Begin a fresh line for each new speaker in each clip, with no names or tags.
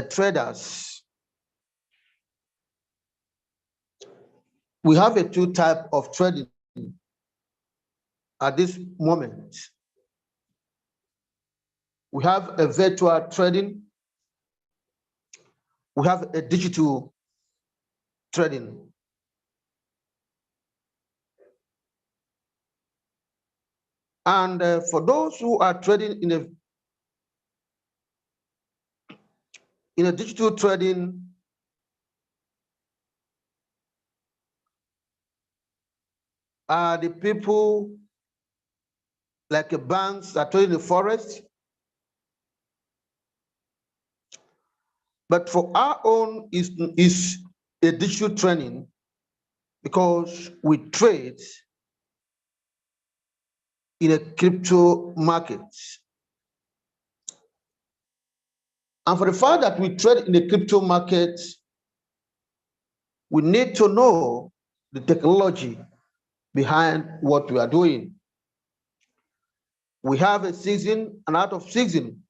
traders. We have a two type of trading at this moment. We have a virtual trading. We have a digital trading. And for those who are trading in a digital trading, are the people like banks that trade in the forest. But for our own is a digital trading because we trade in a crypto market. And for the fact that we trade in the crypto market, we need to know the technology behind what we are doing. We have a season and out of season.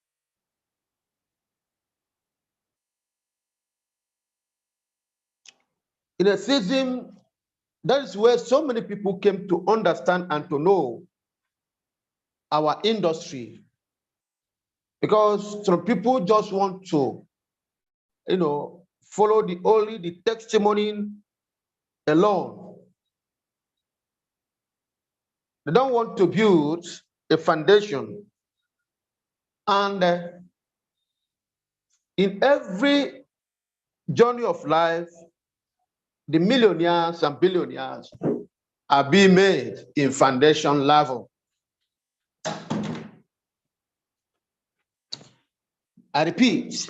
In a season, that is where so many people came to understand and to know our industry. Because some people just want to, follow only the testimony alone. They don't want to build a foundation. And in every journey of life, the millionaires and billionaires are being made in foundation level. I repeat,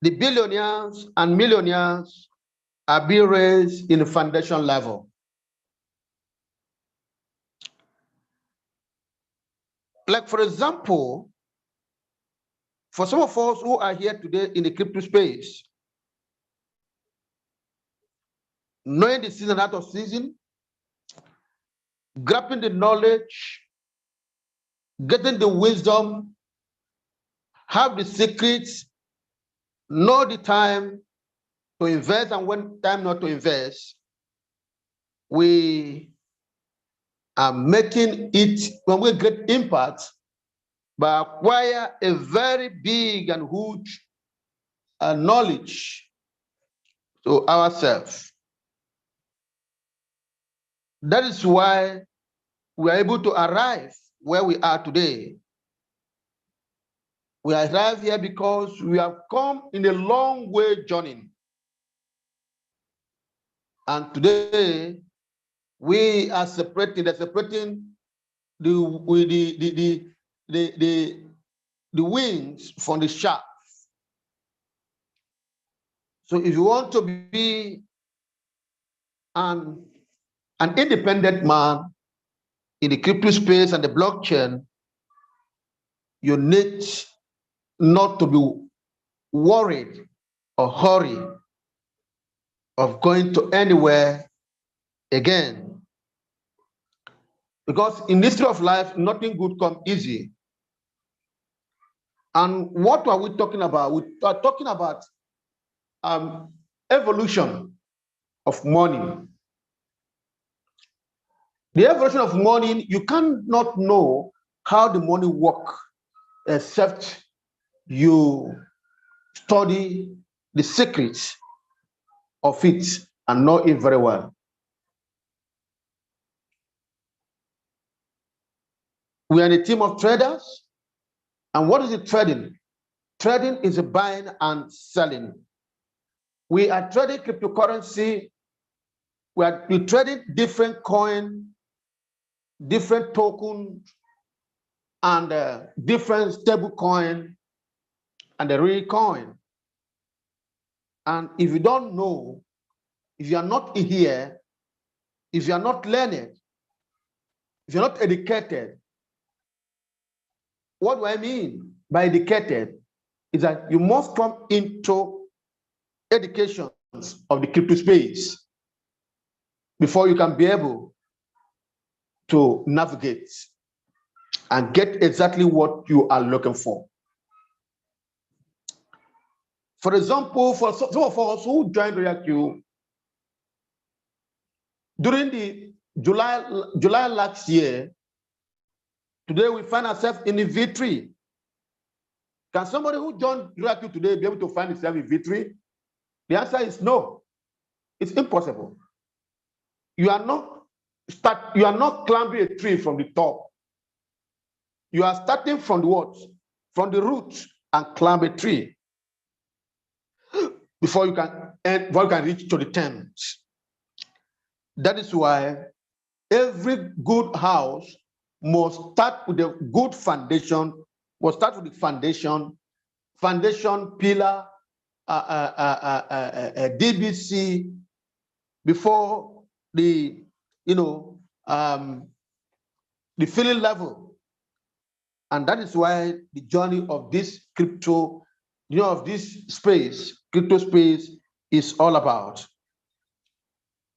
the billionaires and millionaires are being raised in the foundation level. Like, for example, for some of us who are here today in the crypto space, knowing the season out of season, grabbing the knowledge, getting the wisdom, have the secrets, know the time to invest and when time not to invest, we are making it, when we get impact, by acquire a very big and huge knowledge to ourselves. That is why we are able to arrive where we are today. We arrive here because we have come in a long way journey. And today, we are separating the wings from the shaft. So if you want to be an independent man in the crypto space and the blockchain, you need not to be worried or hurried of going to anywhere again. Because in the history of life, nothing good comes easy. And what are we talking about? We are talking about evolution of money. The evolution of money, you cannot know how the money works except you study the secrets of it and know it very well. We are a team of traders. And what is it trading? Trading is a buying and selling. We are trading cryptocurrency. We're trading different coin, different token, and different stable coin, and the real coin. And if you don't know, if you are not here, if you are not learned, if you're not educated, what do I mean by educated? Is that you must come into education of the crypto space before you can be able to navigate and get exactly what you are looking for. For example, for some of us who joined RoyalQ during the July last year, today we find ourselves in the V3. Can somebody who joined RoyalQ today be able to find himself in V3? The answer is no. It's impossible. You are not climbing a tree from the top. You are starting from the what? From the root and climb a tree before you can reach to the tent. That is why every good house must start with a good foundation, must start with the foundation pillar, DBC, before the the filling level. And that is why the journey of this crypto, of this space, crypto space, is all about.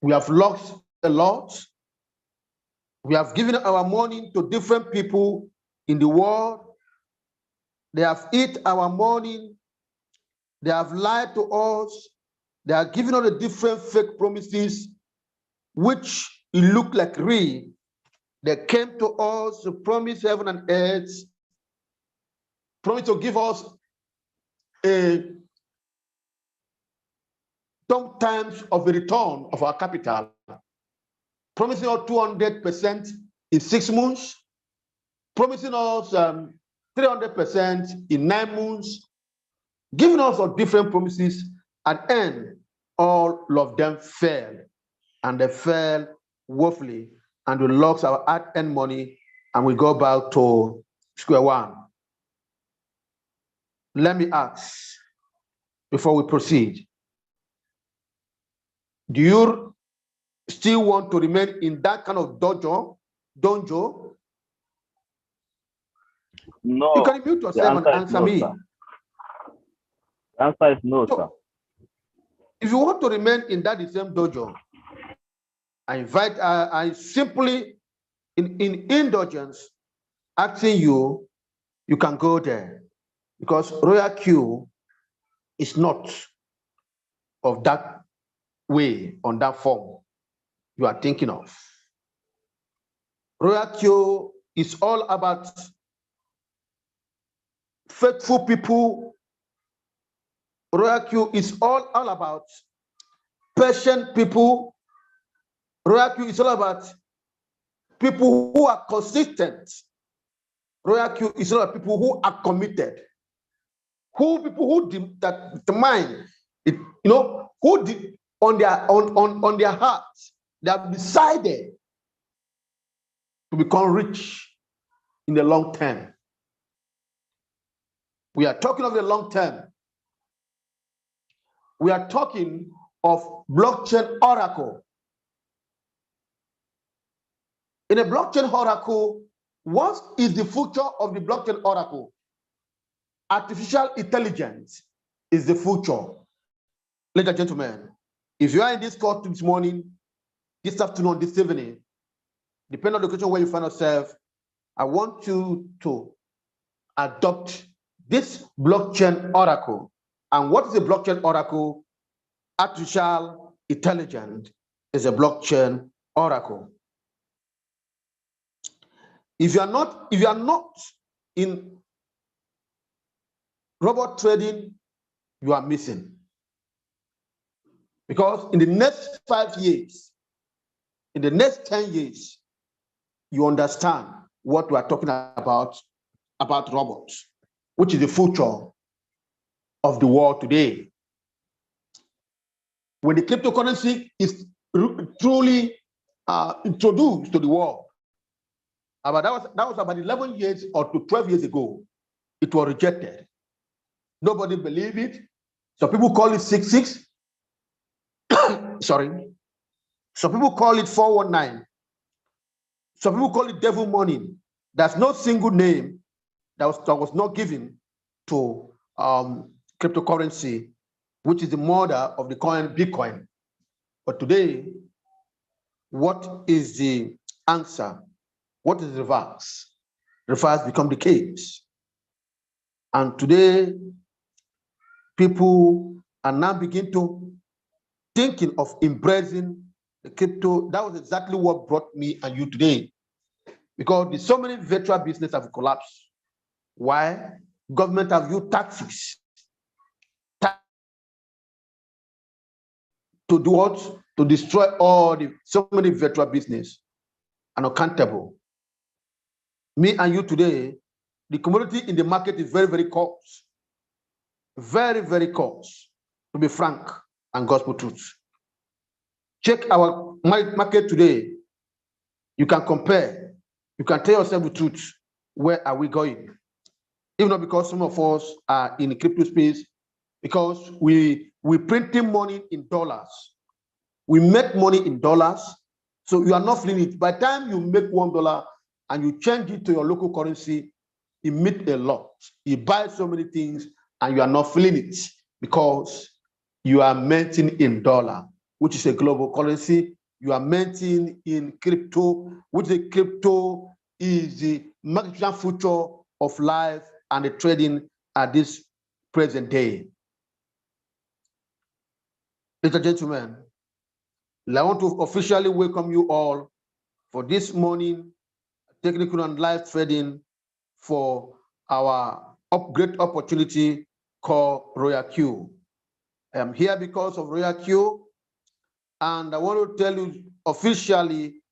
We have lost a lot. We have given our money to different people in the world. They have eaten our money. They have lied to us. They are giving us the different fake promises, which it looked like real. They came to us to promise heaven and earth, promise to give us sometimes of a return of our capital, promising us 200% in 6 months, promising us 300% in 9 months, giving us different promises. At the end, all of them fell, and they fell woefully, and we lost our hard-earned money, and we go back to square one. Let me ask, before we proceed, do you still want to remain in that kind of donjo?
No.
You can mute yourself and answer me.
Sir. The answer is no, sir.
If you want to remain in that same dojo, I simply, in indulgence, asking you can go there, because RoyalQ is not of that way, on that form you are thinking of. RoyalQ is all about faithful people. RoyalQ is all about patient people. RoyalQ is all about people who are consistent. RoyalQ is all about people who are committed. People who determine it, who on their hearts, they have decided to become rich in the long term. We are talking of the long term. We are talking of blockchain oracle. In a blockchain oracle, what is the future of the blockchain oracle? Artificial intelligence is the future. Ladies and gentlemen, if you are in this court this morning, this afternoon, this evening, depending on the location where you find yourself, I want you to adopt this blockchain oracle. And what is a blockchain oracle? Artificial intelligence is a blockchain oracle. If you are not in robot trading, you are missing. Because in the next 5 years, in the next 10 years, you understand what we are talking about robots, which is the future of the world today. When the cryptocurrency is truly introduced to the world, that was about 11 years or to 12 years ago, it was rejected. Nobody believed it. Some people call it 666. Sorry. Some people call it 419. Some people call it devil money. There's no single name that was not given to cryptocurrency, which is the mother of the coin Bitcoin. But today, what is the answer? What is reverse? Reverse become the case. And today, people are now begin to thinking of embracing the crypto. That was exactly what brought me and you today, because there's so many virtual business have collapsed. Why? Government have used taxes to do what? To destroy all the so many virtual business and accountable. Me and you today, the commodity in the market is very, very coarse. Very, very coarse, to be frank and gospel truth. Check our market today. You can compare. You can tell yourself the truth. Where are we going? Even not because some of us are in the crypto space, because we printing money in dollars. We make money in dollars, so you are not feeling it. By the time you make $1 and you change it to your local currency, it means a lot. You buy so many things and you are not feeling it because you are minting in dollar, which is a global currency. You are minting in crypto, which the crypto is the market future of life and the trading at this present day. Ladies and gentlemen, I want to officially welcome you all for this morning technical and live trading for our great opportunity called Royal Q. I am here because of Royal Q, and I want to tell you officially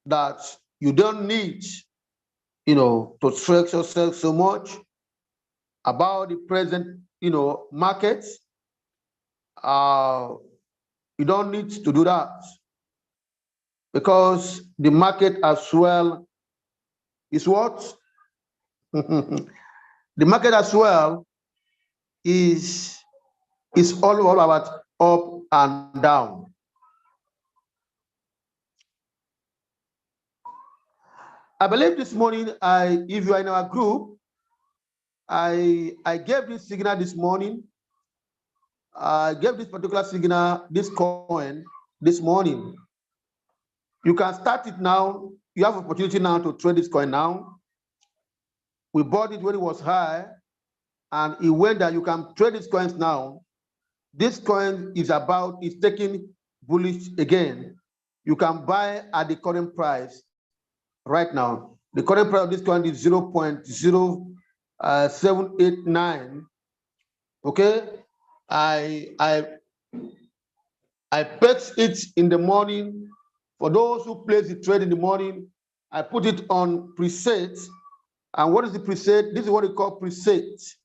that you don't need, to stress yourself so much about the present, market. You don't need to do that, because the market as well is what? The market as well is all about up and down. I believe this morning, if you are in our group, I gave this signal this morning. I gave this particular signal, this coin, this morning. You can start it now. You have opportunity now to trade this coin now. We bought it when it was high, and it went down. You can trade these coins now. This coin is taking bullish again. You can buy at the current price right now. The current price of this coin is 0.0789. Okay, I pegged it in the morning. For those who place the trade in the morning, I put it on preset. And what is the preset? This is what we call preset.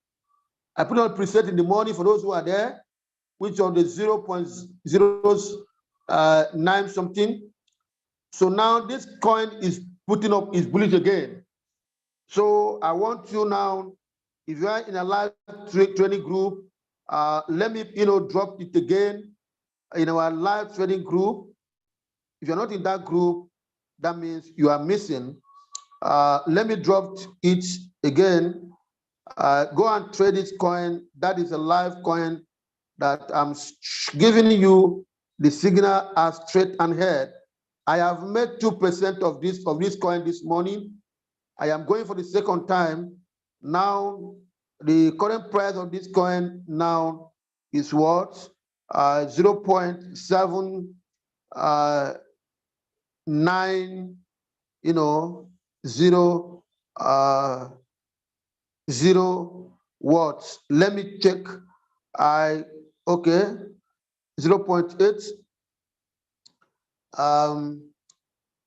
I put on preset in the morning for those who are there, which on the 0.09 something. So now this coin is putting up its bullish again. So I want you now, if you are in a live training group, let me drop it again in our live trading group. If you're not in that group, that means you are missing. Let me drop it again. Go and trade this coin. That is a live coin that I'm giving you the signal as straight and head. I have made 2% of this coin this morning. I am going for the second time. Now, the current price of this coin now is what? 0.790 watts. Let me check. Okay, 0.8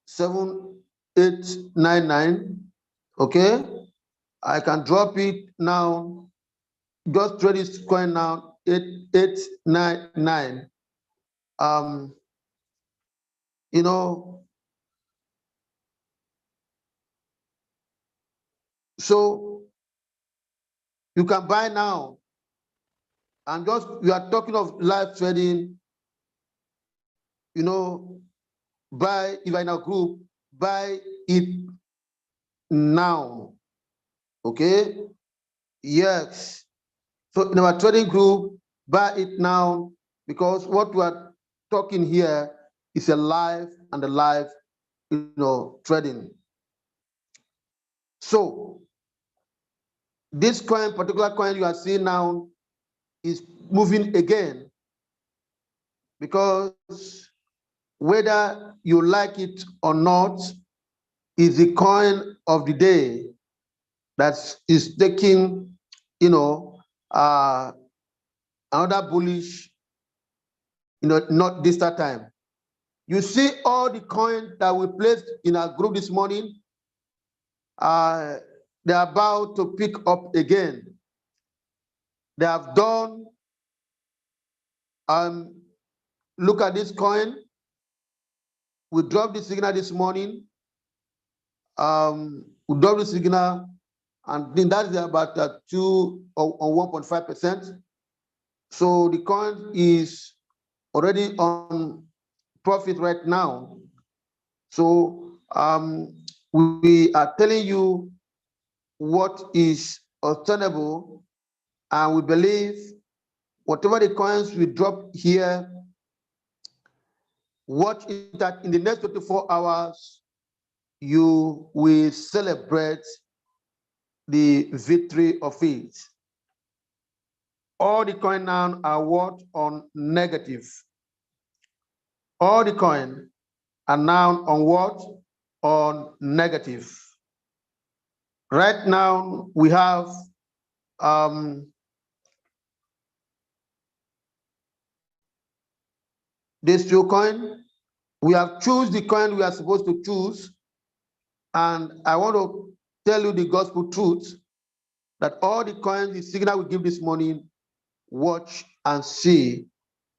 7899. Okay, I can drop it now. Just trade this coin now. 8899. So you can buy now. And just we are talking of live trading, buy, if you're in a group, buy it now. Okay? Yes. So in our trading group, buy it now, because what we are talking here is a live and a live, trading. So this coin, particular coin you are seeing now, is moving again, because whether you like it or not, is the coin of the day that is taking, another bullish, not this time. You see all the coins that we placed in our group this morning, they're about to pick up again. They have done, look at this coin. We dropped the signal this morning. We dropped the signal, and then that's about 2 or 1.5%. So the coin is already on profit right now. So we are telling you what is obtainable, and we believe whatever the coins we drop here, watch it that in the next 24 hours, you will celebrate the victory of it. All the coin now are what? On negative. All the coin are now on what? On negative. Right now, we have this few coin. We have choose the coin we are supposed to choose. And I want to tell you the gospel truth that all the coins, the signal we give this morning, watch and see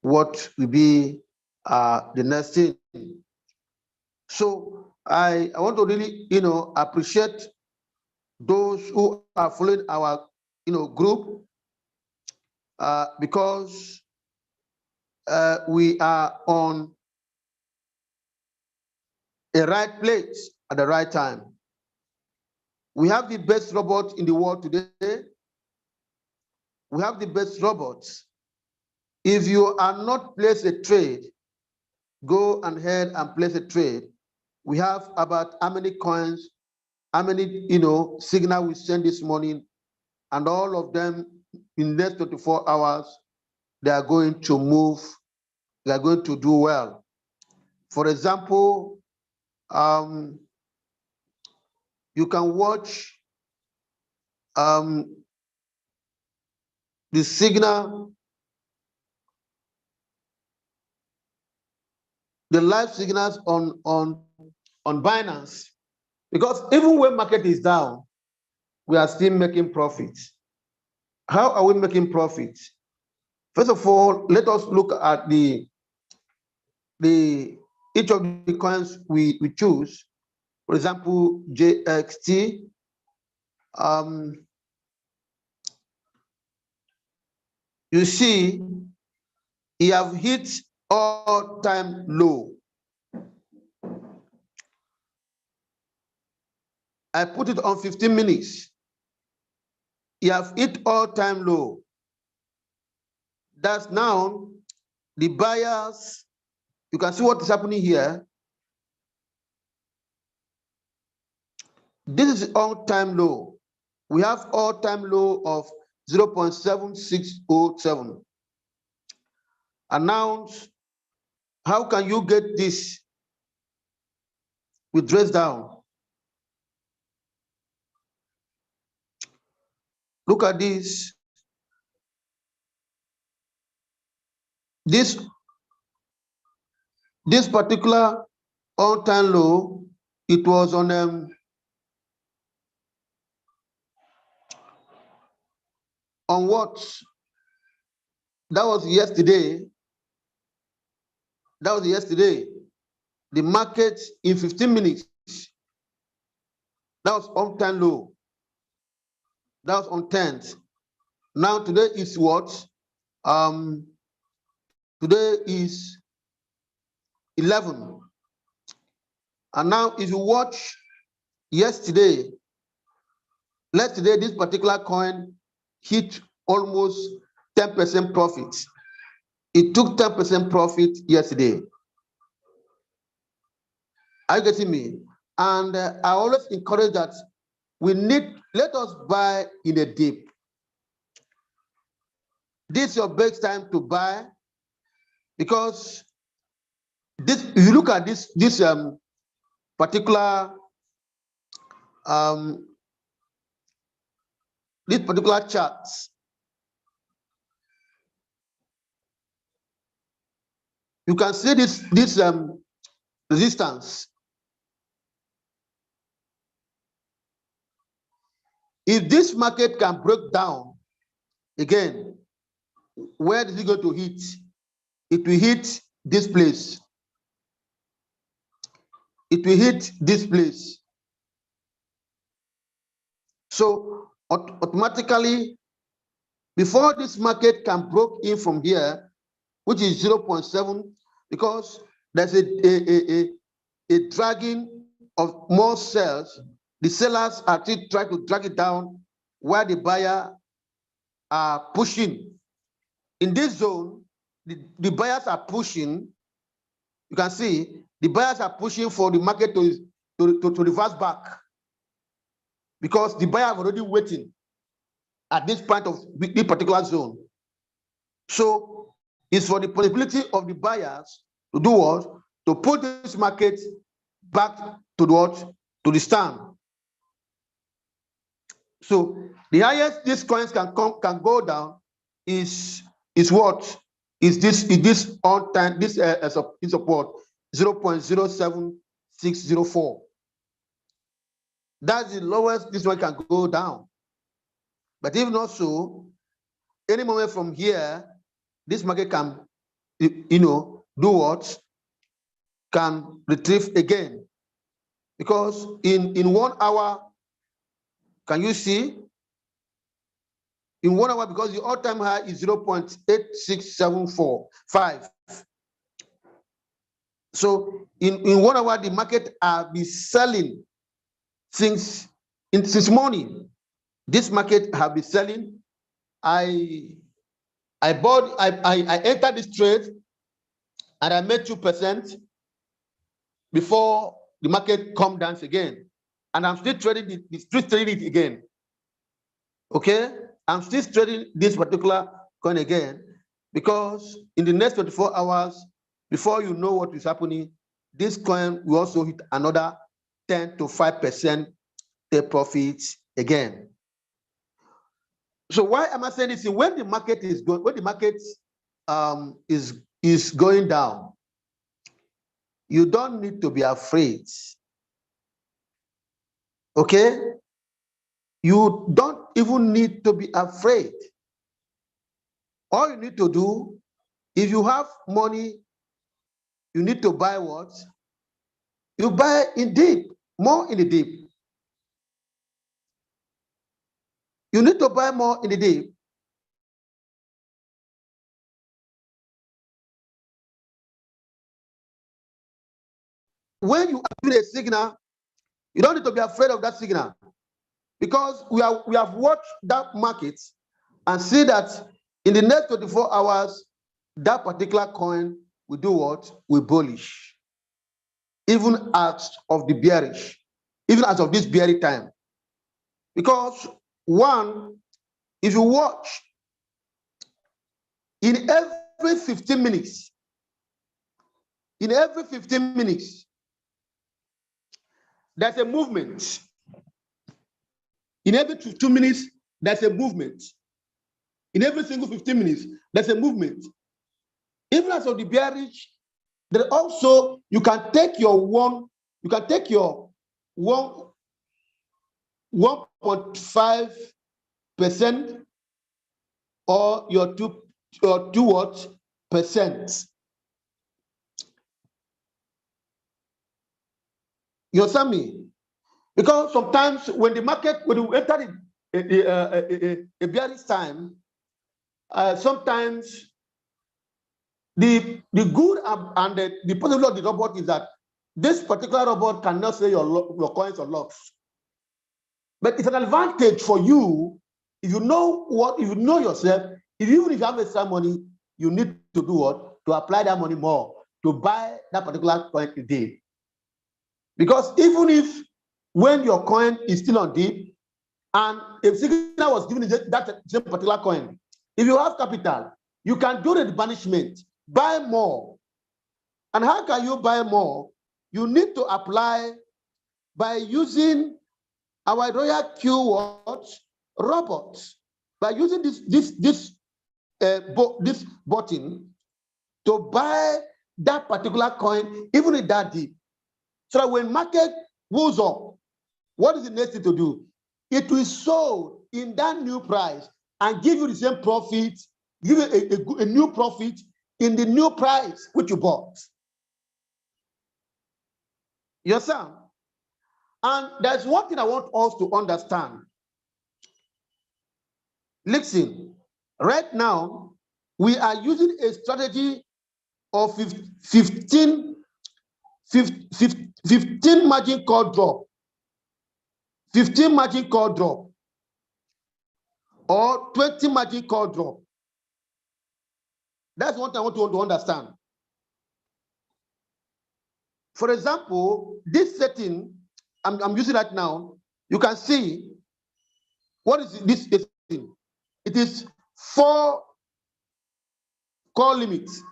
what will be the next thing. So I want to really, appreciate those who are following our, group, because we are on a right place at the right time. We have the best robot in the world today. We have the best robots. If you are not place a trade, go ahead and place a trade. We have about how many coins, how many, signal we send this morning, and all of them in the next 24 hours, they are going to move, they are going to do well. For example, you can watch the signal, the live signals on Binance, because even when market is down, we are still making profits. How are we making profits? First of all, let us look at each of the coins we choose. For example, JXT. You see, he have hit all-time low. I put it on 15 minutes. He have hit all-time low. That's now the buyers. You can see what is happening here. This is all-time low. We have all-time low of 0.7607. And now, how can you get this with dress down? Look at this. This particular all-time low, it was on what? That was yesterday. That was yesterday. The market in 15 minutes. That was all-time low. That was on 10th. Now today is what? Today is 11. And now if you watch yesterday, yesterday this particular coin hit almost 10% profit. It took 10% profit yesterday. Are you getting me? And I always encourage that let us buy in a dip. this is your best time to buy, because this, if you look at this particular charts, you can see this resistance. If this market can break down again, where is it going to hit? It will hit this place. It will hit this place. So automatically, before this market can break in from here, which is 0.7, because there's a dragging of more sales, the sellers are still trying to drag it down while the buyer are pushing. In this zone, the buyers are pushing. You can see the buyers are pushing for the market to reverse back, because the buyer are already waiting at this point of this particular zone. So it's for the possibility of the buyers to do what? To put this market back to what? To the stand. So the highest these coins can go down is what? Is this on time, this support 0.07604. That's the lowest this one can go down. But if not so, any moment from here, this market can, do what? Can retrieve again. Because in 1 hour, can you see? In 1 hour, because the all-time high is 0.86745. So in 1 hour, the market has been selling since morning. This market have been selling. I entered this trade and I made 2% before the market come down again. And I'm still trading it again. Okay? I'm still trading this particular coin again, because in the next 24 hours, before you know what is happening, this coin will also hit another 10 to 5% take profits again. So why am I saying this? When the market is going, when the market is going down, you don't need to be afraid. Okay? You don't even need to be afraid. All you need to do, if you have money, you need to buy what? You buy in deep, more in the deep. You need to buy more in the deep. When you are doing a signal, you don't need to be afraid of that signal, because we have watched that market and see that in the next 24 hours, that particular coin will do what? Will bullish, even as of the bearish, even as of this bearish time. Because one, if you watch, in every 15 minutes, there's a movement. In every 2 minutes, there's a movement. In every single 15 minutes, there's a movement. Even as of the bearish, there also, you can take your 1.5% or your 2%. You understand me? Because sometimes when the market, when you enter a bearish time, sometimes the good and the positive of the robot is that this particular robot cannot say your coins or loss. But it's an advantage for you if you know yourself. Even if you have extra money, you need to do what? To apply that money more to buy that particular coin today. Because even if when your coin is still on dip, and if signal was given that same particular coin, if you have capital, you can do the replenishment, buy more. And how can you buy more? You need to apply by using our Royal Q robot. By using this button to buy that particular coin, even in that deep. So that when market goes up, what is the next thing to do? It will sold in that new price and give you the same profit, give you a new profit in the new price which you bought. Yes, sir. And there's one thing I want us to understand. Listen, right now, we are using a strategy of 15 margin call drop, 15 margin call drop, or 20 margin call drop. That's what I want you to understand. For example, this setting I'm using right now, you can see what is this setting. It is 4 call limits.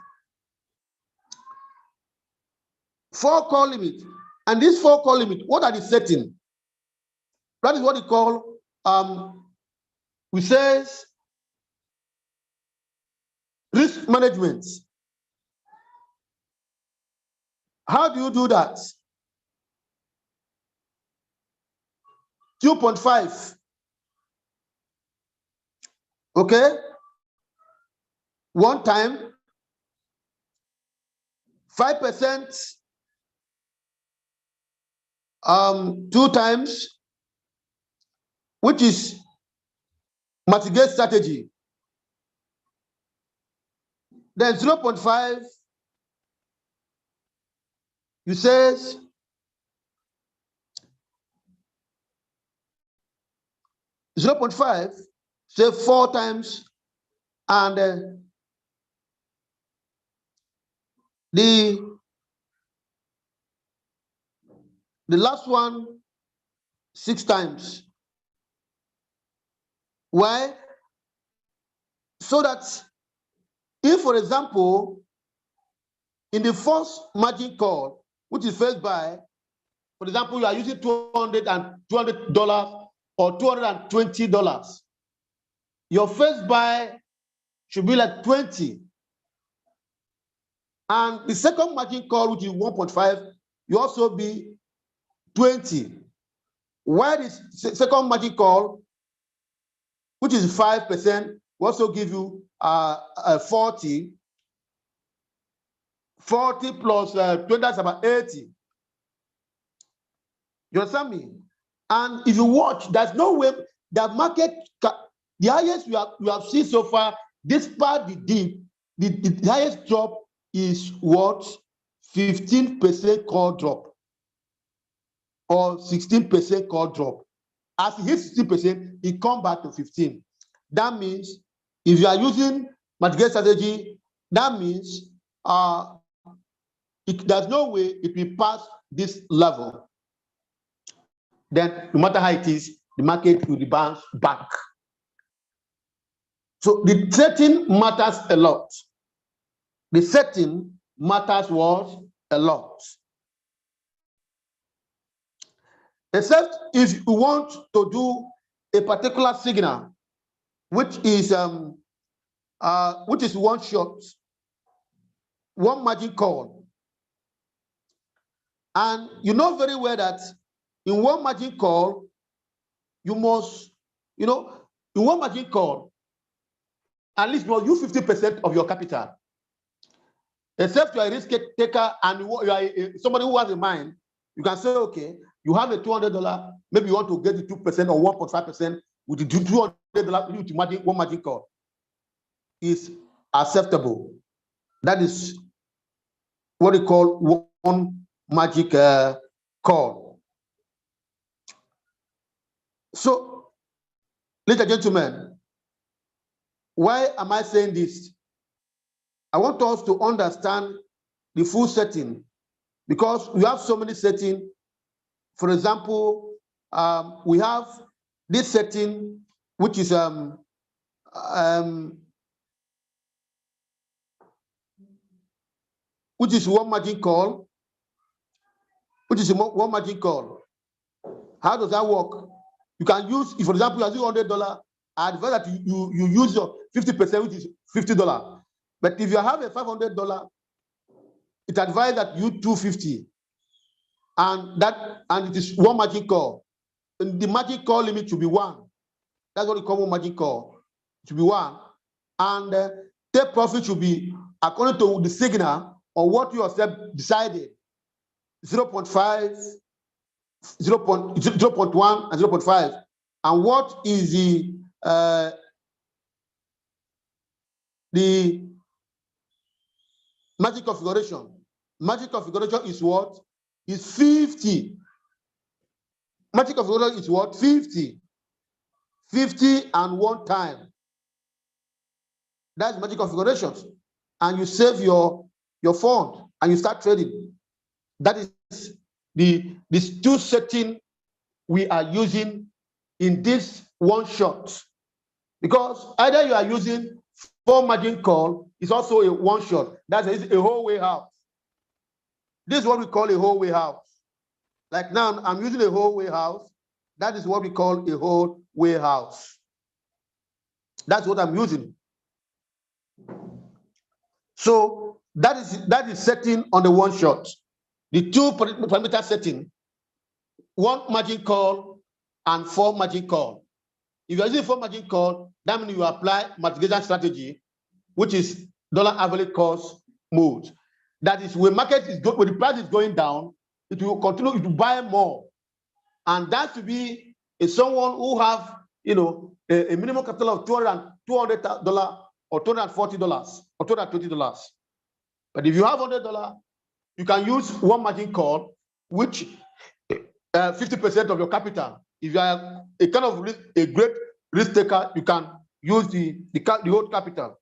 4 call limits. And these 4 call limits, what are the settings? That is what we call, we says risk management. How do you do that? 2.5. Okay. 1 time, 5%, 2 times, which is mitigate strategy. Then 0.5, you says 0.5, say 4 times, and the last one 6 times. Why? So that if, for example, in the first margin call, which is first buy, for example, you are using $200 or $220, your first buy should be like 20. And the second margin call, which is 1.5, you also be 20. While the second margin call, which is 5%, will also give you 40. 40 plus 20, that's about 80. You understand me? And if you watch, there's no way the market, the highest you have seen so far, despite the dip, the highest drop is what? 15% call drop or 16% call drop. As it hits 16%, it comes back to 15. That means if you are using mitigation strategy, that means there's no way it will pass this level. Then no matter how it is, the market will bounce back. So the setting matters a lot. The setting matters what? A lot. Except if you want to do a particular signal, which is one shot, one margin call. And you know very well that in one margin call, you must, in one margin call, at least you use 50% of your capital. Except you are a risk taker and you are somebody who has a mind, you can say, okay, you have a $200, maybe you want to get the 2% or 1.5% with the $200 with one margin call. Is acceptable. That is what we call one magic call. So, ladies and gentlemen, why am I saying this? I want us to understand the full setting because we have so many settings. For example, we have this setting, which is which is one margin call, one margin call. How does that work? You can use, if for example, you are using $100, I advise that you use your 50%, which is $50. But if you have a $500, it advised that you $250, and it is one margin call. And the margin call limit should be 1. That's what we call one margin call. It should be 1, and take profit should be according to the signal or what you yourself decided. 0.5, 0.1, and 0.5. And what is the magic configuration? Magic configuration is what? Is 50. Magic configuration is what? 50. 50 and 1 time. That's magic configurations. And you save your fund and you start trading. That is these 2 settings we are using in this one shot. Because either you are using 4 margin call, it's also a one shot. That's a whole way house. This is what we call a whole way house. Like now, I'm using a whole way house. That is what we call a whole way house. That's what I'm using. So that is setting on the one shot. The 2 parameter setting, 1 margin call and 4 margin call. If you're using 4 margin call, that means you apply multiplication strategy, which is dollar average cost mode. That is when when the price is going down, it will continue to buy more. And that to be someone who have a minimum capital of $200 or $240 or $220. But if you have $100, you can use 1 margin call, which 50% of your capital. If you are a kind of a great risk taker, you can use the whole capital.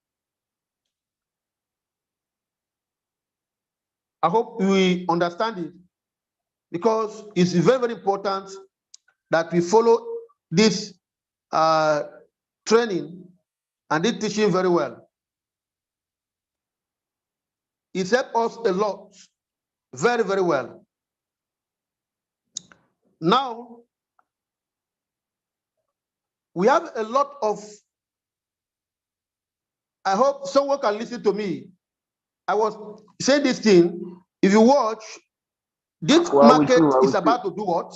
I hope we understand it, because it's very, very important that we follow this training and this teaching very well. It helped us a lot, very, very well. Now, we have a lot of, I hope someone can listen to me. I was saying this thing, if you watch, this market is about to do what?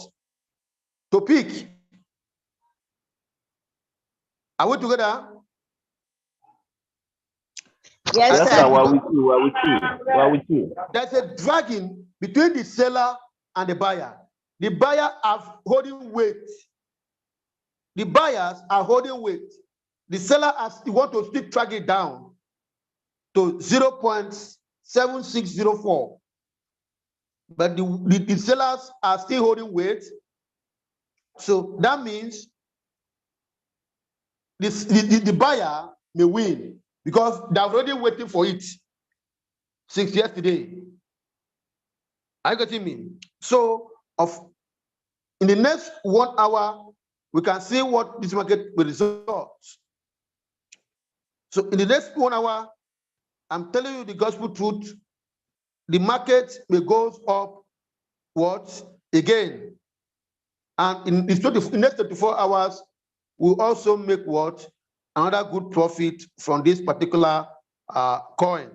To peak. Are we together?
Yes, sir.
We're with you.
There's a dragging between the seller and the buyer. The buyer are holding weight. The buyers are holding weight. The seller want to still drag it down to 0.7604. But the sellers are still holding weight. So that means the buyer may win because they're already waiting for it since yesterday. Are you getting me? So in the next 1 hour, we can see what this market will result. So in the next 1 hour, I'm telling you the gospel truth. The market may go up what again, and in the next 24 hours, we'll also make what another good profit from this particular coin.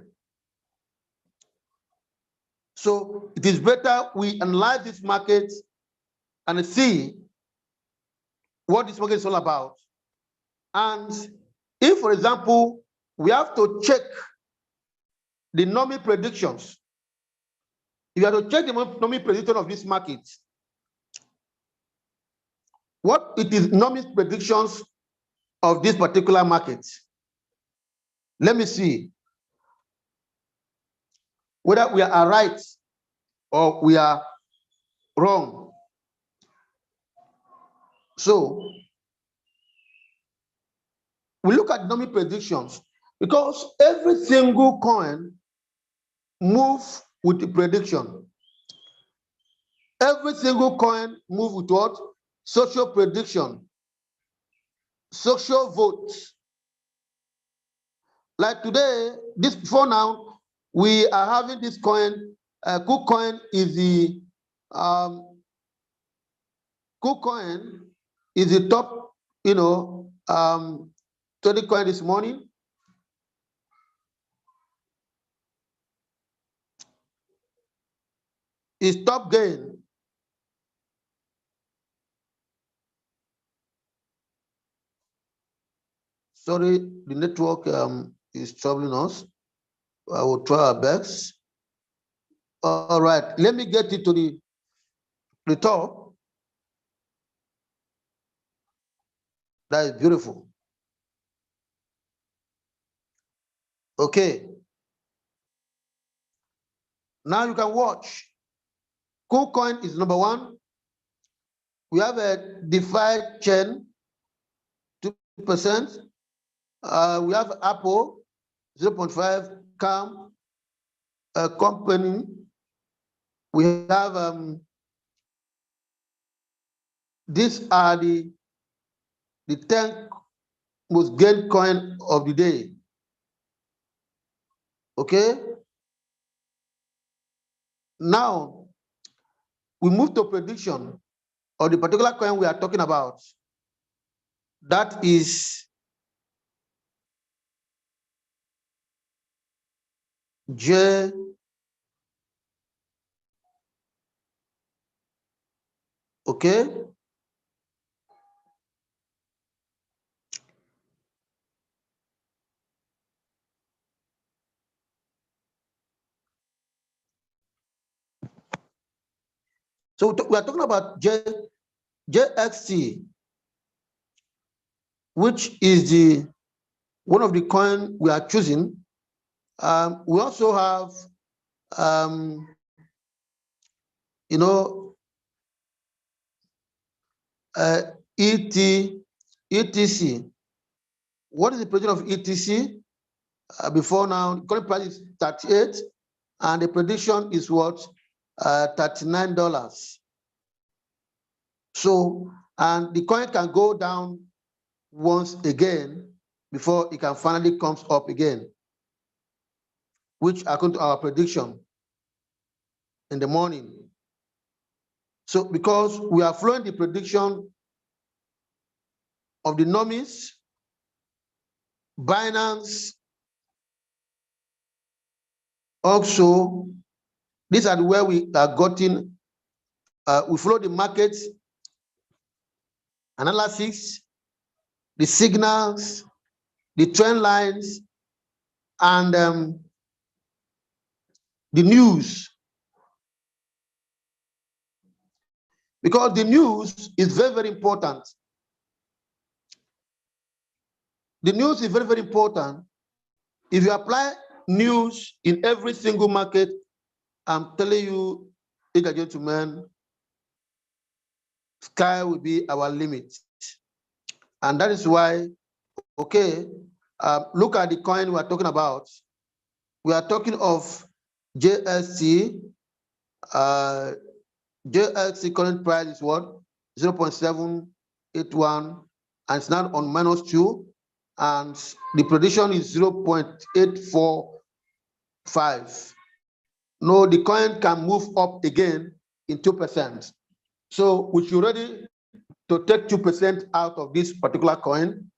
So it is better we analyze this market and see what this market is all about. And if, for example, we have to check the normal predictions, if you have to check the normal prediction of this market, what it is normal predictions of this particular market? Let me see whether we are right or we are wrong. So we look at normal predictions because every single coin moves with the prediction. Every single coin moves with what? Social prediction, social votes. Like today, before now, we are having this coin. KuCoin is the KuCoin is the top, trading coin this morning. Is top gain. Sorry, the network is troubling us. I will try our best. All right, let me get it to the top. That is beautiful. Okay. Now you can watch. KuCoin is number one. We have a DeFi chain, 2%. We have Apple, 0.5, Calm, company. We have these are the 10 most gained coin of the day. Okay. Now we move to prediction of the particular coin we are talking about. That is J. Okay. So we are talking about JXT, which is the one of the coin we are choosing. We also have, ETC. What is the prediction of ETC? Before now, current price is 38, and the prediction is what? $39. So, and the coin can go down once again before it can finally comes up again, which according to our prediction in the morning. So because we are following the prediction of the normies, Binance, also, these are where we are getting, we follow the market analysis, the signals, the trend lines, and the news. Because the news is very, very important. The news is very, very important. If you apply news in every single market, I'm telling you, ladies and gentlemen, sky will be our limit. And that is why, okay, look at the coin we are talking about. We are talking of JST. JST current price is what? 0.781, and it's now on -2, and the prediction is 0.845. No, the coin can move up again in 2%. So we should ready to take 2% out of this particular coin,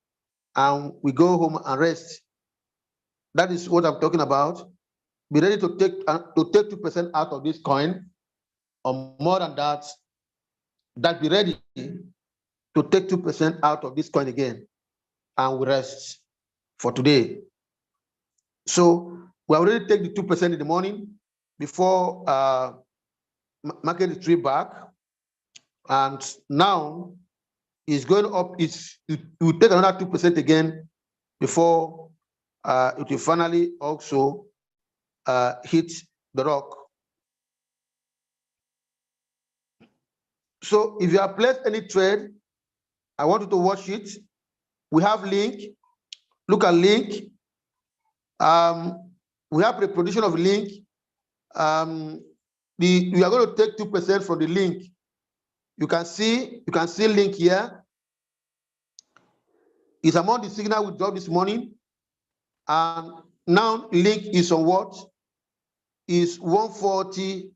and we go home and rest. That is what I'm talking about. Be ready to take 2% out of this coin, or more than that. That be ready to take 2% out of this coin again, and we rest for today. So we already take the 2% in the morning before market retreat back, and now it's going up. It will take another 2% again before it will finally also hit the rock. So if you have placed any trade, I want you to watch it. We have link. Look at link. We have reproduction of link. We are going to take 2% from the link. You can see link here. It's among the signal we dropped this morning. And now link is on what? is 140,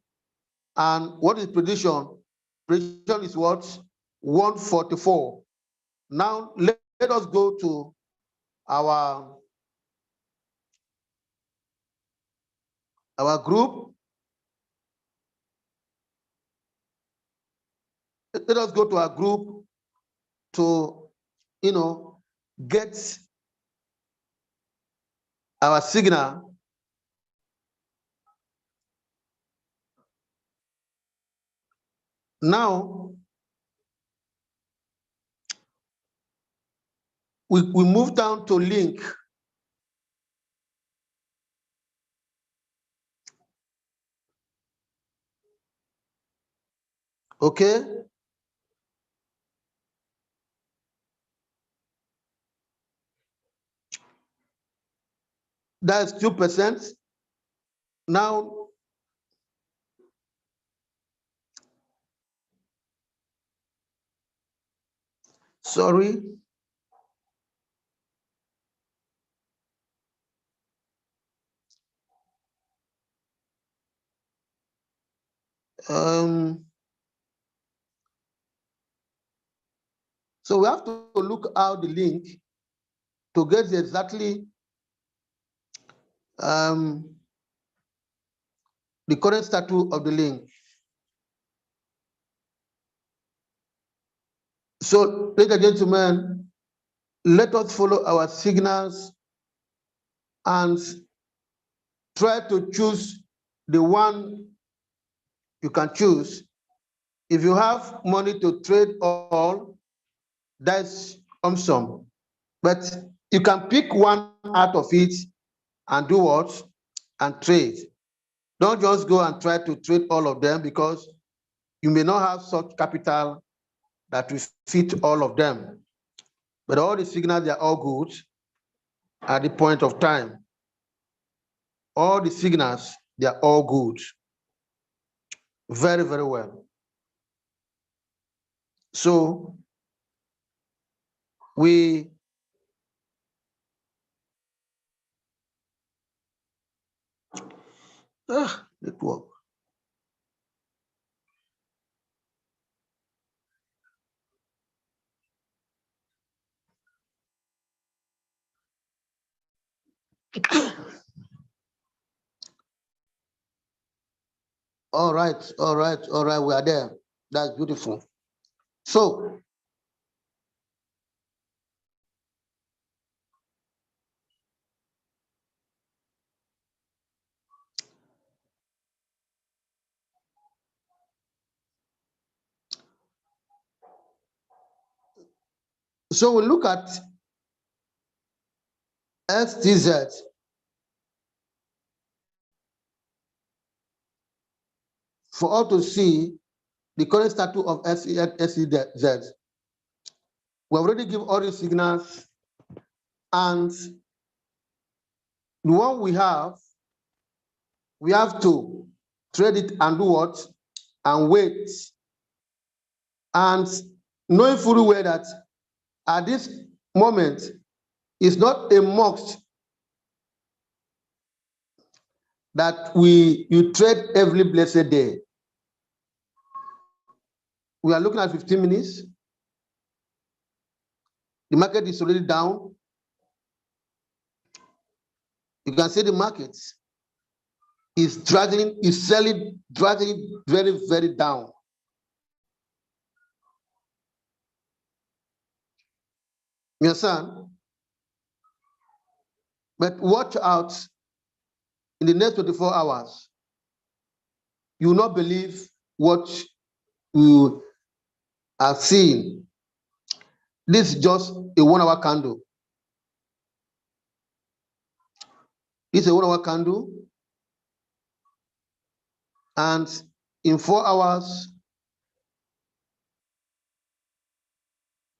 and what is prediction? Prediction is what? 144. Now let us go to our group. Let us go to our group to, get our signal. Now we move down to link. Okay. That's 2%. Now, sorry. So we have to look out the link to get exactly the current status of the link. So, ladies and gentlemen, let us follow our signals and try to choose the one you can choose. If you have money to trade all, that's awesome. But you can pick one out of it and do what? And trade. Don't just go and try to trade all of them, because you may not have such capital that will fit all of them. But all the signals, they are all good at the point of time. All the signals, they are all good. Very, very well. So we network. All right, all right, all right, we are there. That's beautiful. So we look at STZ. For all to see the current status of STZ. We already give all the signals, and the one we have to trade it and do what? And wait. And knowing fully well that at this moment, it's not a must that you trade every blessed day. We are looking at 15 minutes. The market is already down. You can see the market is dragging, is selling, dragging very, very down. You understand? But watch out in the next 24 hours. You will not believe what you are seeing. This is just a 1 hour candle. This is a 1 hour candle. And in 4 hours,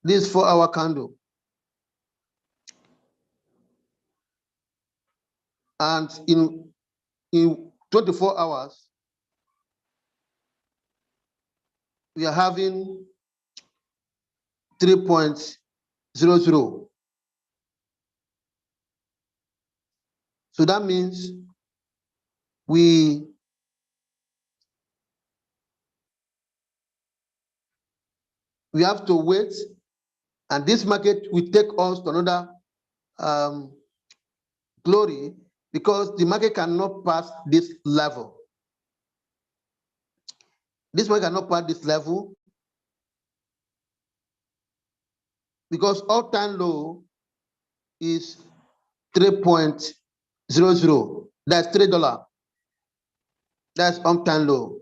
this 4 hour candle. And in 24 hours, we are having 3.00. So that means we have to wait, and this market will take us to another glory, because the market cannot pass this level. This market cannot pass this level because all-time low is 3.00. That's $3. That's all-time low.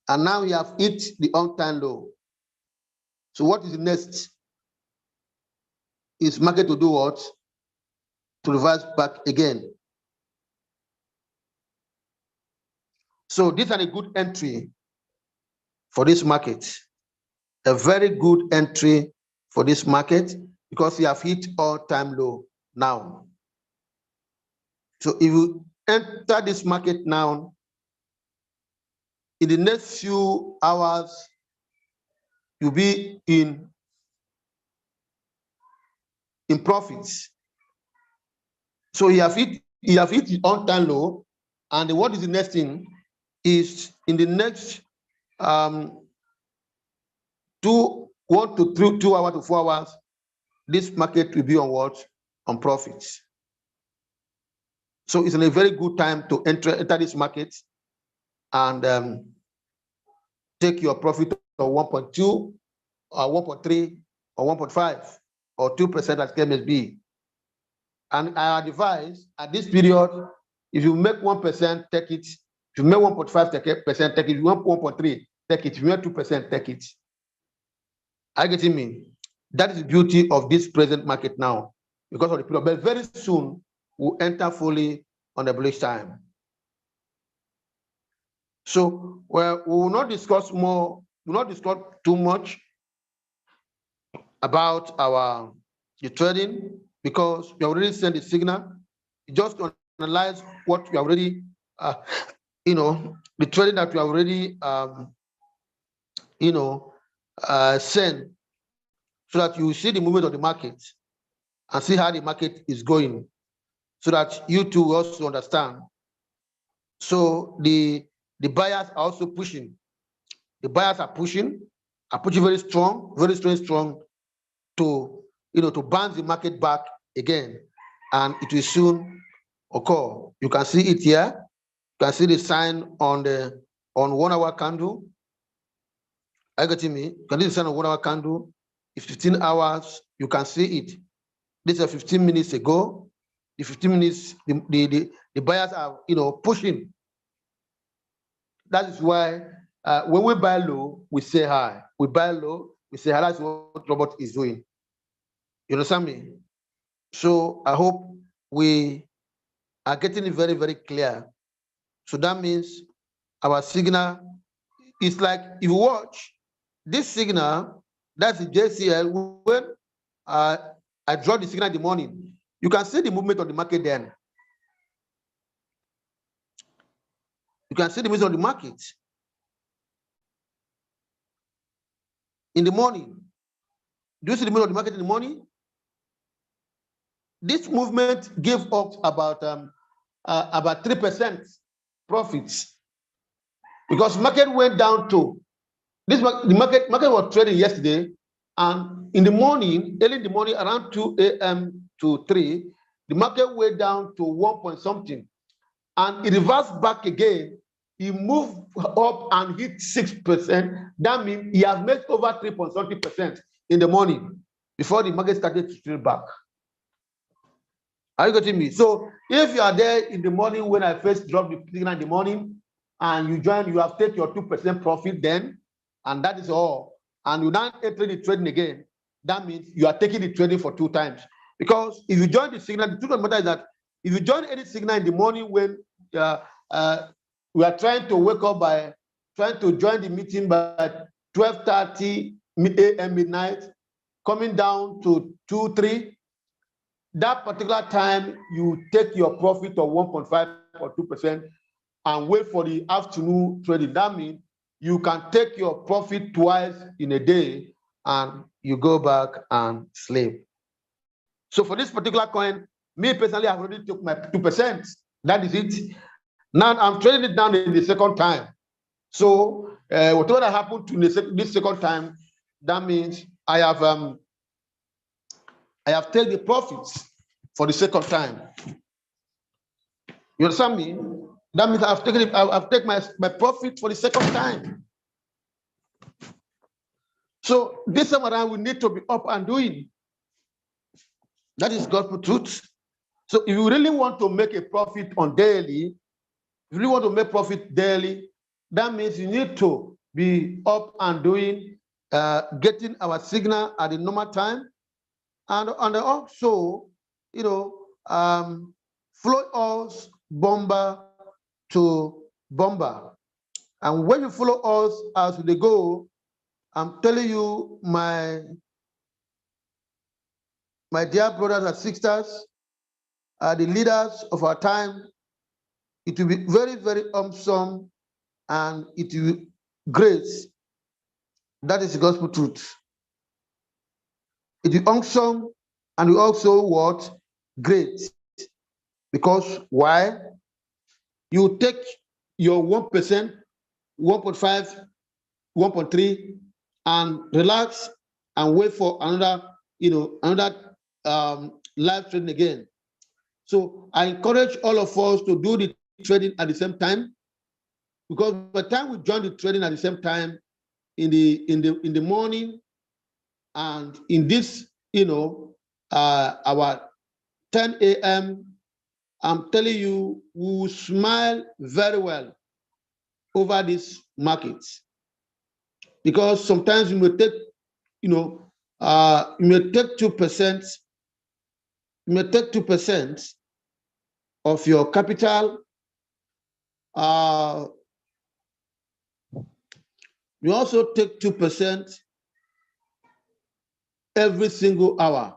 And now we have hit the all-time low. So what is the next? Is market to do what? To reverse back again. So these are a good entry for this market. A very good entry for this market because we have hit all-time low now. So if you enter this market now, in the next few hours, you'll be in profits. So you have hit the all-time low, and what is the next thing? Is in the next 1 to 2 hours to 4 hours, this market will be on what? On profits. So it's a very good time to enter this market and take your profit of 1.2 or 1.3 or 1.5 or 2% as case may be. And I advise at this period, if you make 1%, take it. If you make 1.5%, take it. If you want 1.3, take it. If you make 2%, take it. Are you getting me? That is the beauty of this present market now, because of the period. But very soon, we'll enter fully on the bullish time. So, well, we will not discuss more, we will not discuss too much about the trading, because we already sent the signal. Just to analyze what we already, the trading that we already, sent, so that you see the movement of the market and see how the market is going, so that you too also understand. So the buyers are also pushing. The buyers are pushing very strong to to bounce the market back again, and it will soon occur. You can see it here. You can see the sign on 1 hour candle. Are you getting me? You can see the sign on 1 hour candle. It's 15 hours. You can see it. This is 15 minutes ago. The 15 minutes, the buyers are pushing. That is why when we buy low, we say high. We buy low, we say high. That's what Robert is doing. You understand me? So I hope we are getting it very, very clear. So that means our signal is like, if you watch this signal, that's the JCL. When I draw the signal in the morning, you can see the movement of the market then. You can see the movement of the market in the morning. Do you see the movement of the market in the morning? This movement gave up about 3% profits, because market went down to this. The market was trading yesterday, and in the morning, early in the morning, around 2 a.m. to 3, the market went down to 1 point something, and it reversed back again. He moved up and hit 6%. That means he has made over 3.something% in the morning before the market started to trade back. Are you getting me? So if you are there in the morning when I first dropped the signal in the morning, and you join, you have taken your 2% profit then, and that is all, and you now enter the trading again, that means you are taking the trading for 2 times. Because if you join the signal, the truth of the matter is that if you join any signal in the morning when we are trying to wake up by trying to join the meeting by 12:30 a.m. midnight, coming down to 2, 3, that particular time you take your profit of 1.5 or 2% and wait for the afternoon trading. That means you can take your profit twice in a day and you go back and sleep. So for this particular coin, me personally, I've already took my 2%. That is it. Now I'm trading it down in the second time. So whatever that happened to this second time, that means I have taken the profits for the second time. You understand me? That means I've taken my profit for the second time. So this time around, we need to be up and doing. That is gospel truth. So if you really want to make a profit on daily, if you really want to make profit daily, that means you need to be up and doing, getting our signal at the normal time, and also, flow us bomber to bomber. And when you follow us as they go, I'm telling you, my dear brothers and sisters, the leaders of our time, it will be very, very awesome, and it will be great. That is the gospel truth. It will be awesome, and we also what? Great. Because why? You take your 1%, 1.5, 1.3, and relax and wait for another, live trading again. So I encourage all of us to do the trading at the same time, because by the time we join the trading at the same time in the morning, and in this, our 10 a.m., I'm telling you, we will smile very well over this market, because sometimes you may take, you may take 2%, you may take 2% of your capital. You also take 2% every single hour.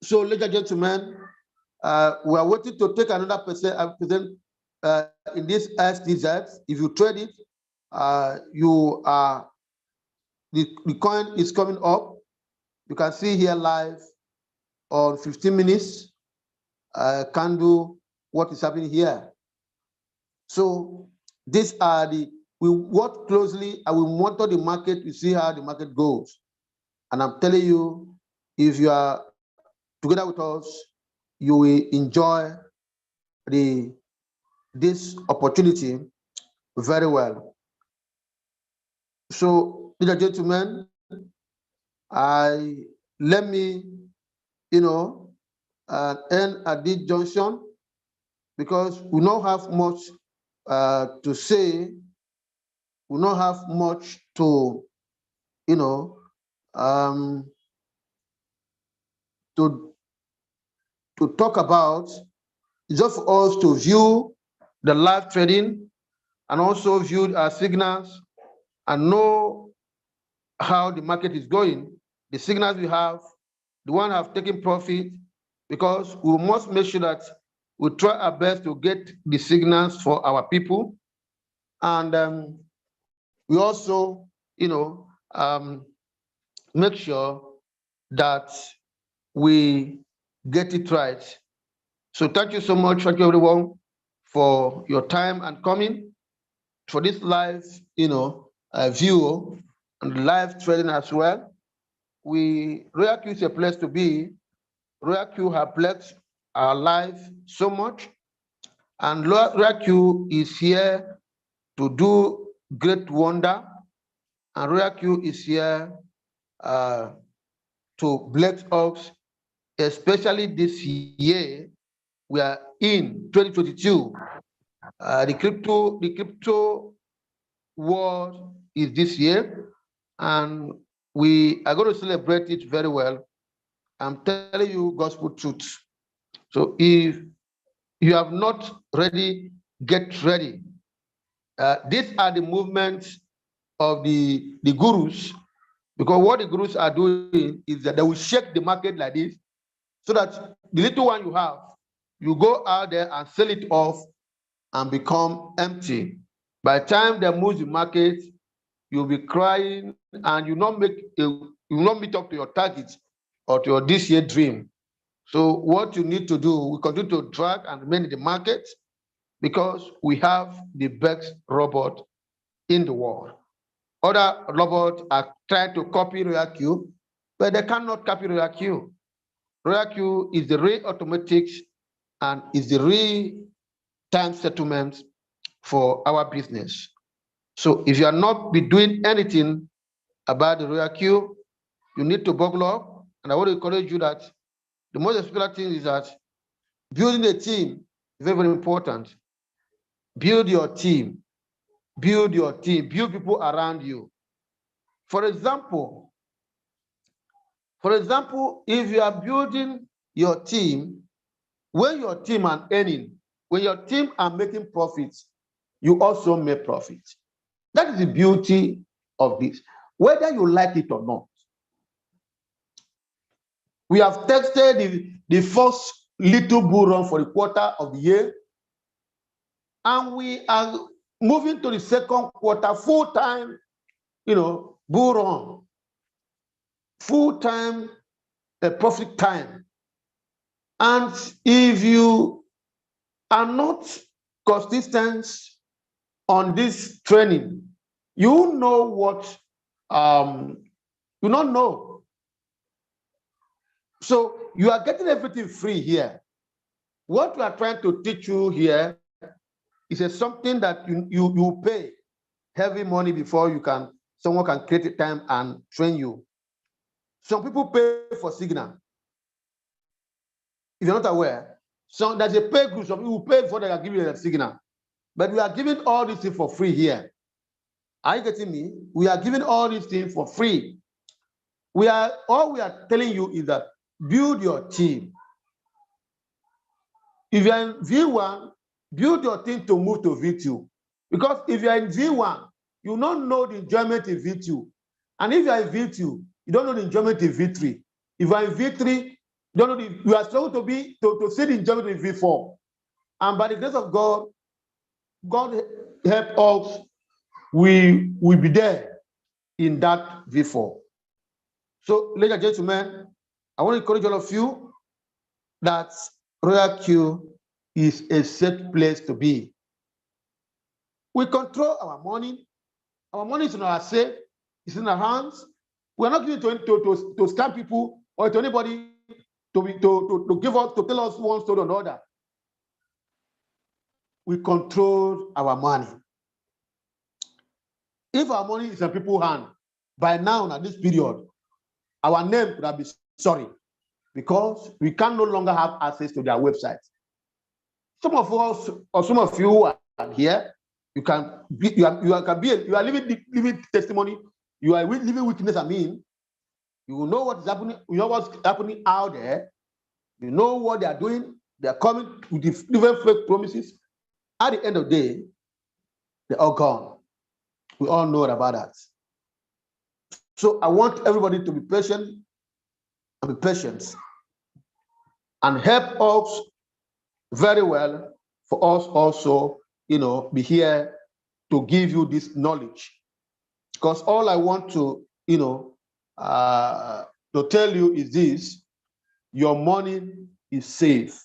So, ladies and gentlemen, we are waiting to take another percent in this SDZ. If you trade it, you are the coin is coming up. You can see here live on 15 minutes. Candle, what is happening here. So these are we work closely and we monitor the market. We see how the market goes. And I'm telling you, if you are together with us, you will enjoy this opportunity very well. So, ladies and gentlemen, let me, end at this junction, because we don't have much to say. We don't have much to, to talk about. It's just for us to view the live trading and also view our signals and know how the market is going. The signals we have, the one have taken profit, because we must make sure that we try our best to get the signals for our people. And we also, make sure that we get it right. So thank you so much, thank you everyone for your time and coming for this live, view and live trading as well. Royal Q is a place to be. Royal Q have blessed our life so much, and Royal Q is here to do great wonder, and Royal Q is here to bless us, especially this year. We are in 2022. The crypto world is this year, and we are going to celebrate it very well. I'm telling you gospel truth. So if you have not ready, get ready. These are the movements of the gurus, because what the gurus are doing is that they will shake the market like this, so that the little one you have, you go out there and sell it off and become empty. By the time they move the market, you'll be crying and you will not meet up to your target or to your this year dream. So what you need to do, we continue to drag and remain in the market because we have the best robot in the world. Other robots are trying to copy RoyalQ, but they cannot copy RoyalQ. RoyalQ is the real automatics and is the real time settlement for our business. So if you are not be doing anything about the RoyalQ, you need to buckle up. And I want to encourage you that the most important thing is that building a team is very, very important. Build your team. Build your team. Build people around you. For example, if you are building your team, when your team are earning, when your team are making profits, you also make profit. That is the beauty of this, whether you like it or not. We have tested the first little bull run for the quarter of the year, and we are moving to the second quarter full-time, bull run, full-time profit time. And if you are not consistent on this training, you know what you don't know. So you are getting everything free here. What we are trying to teach you here is something that you pay heavy money before someone can create a time and train you. Some people pay for signal. If you're not aware, so there's a pay group. Some people pay before they can give you a signal. But we are giving all these things for free here. Are you getting me? We are giving all these things for free. All we are telling you is that build your team. If you're in V1, build your team to move to V2. Because if you're in V1, you don't know the enjoyment in V2. And if you're in V2, you don't know the enjoyment in V3. If you're in V3, you are supposed to see the enjoyment in V4. And by the grace of God, God help us, we will be there in that V4. So, ladies and gentlemen, I want to encourage all of you that RoyalQ is a safe place to be. We control our money. Our money is in our safe. It's in our hands. We're not giving to scam people or to anybody to give us, to tell us one story or another. We control our money. If our money is in people's hand, by now, at this period, our name would have been sorry, because we can no longer have access to their website. Some of us, or some of you are here, you are living testimony, you are living witness. You know what is happening, you know what's happening out there, you know what they are doing, they are coming with different fake promises. At the end of the day, they're all gone. We all know about that. So I want everybody to be patient and be patient and help us very well for us also, be here to give you this knowledge. Because all I want to, to tell you is this: your money is safe.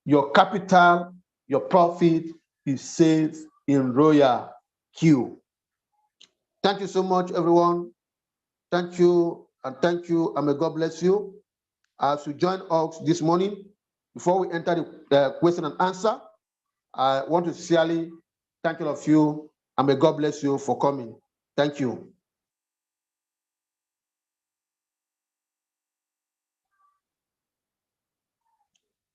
Your capital, your profit is safe in RoyalQ. Thank you so much, everyone. Thank you, and may God bless you. As you join us this morning, before we enter the question and answer, I want to sincerely thank all of you, and may God bless you for coming. Thank you.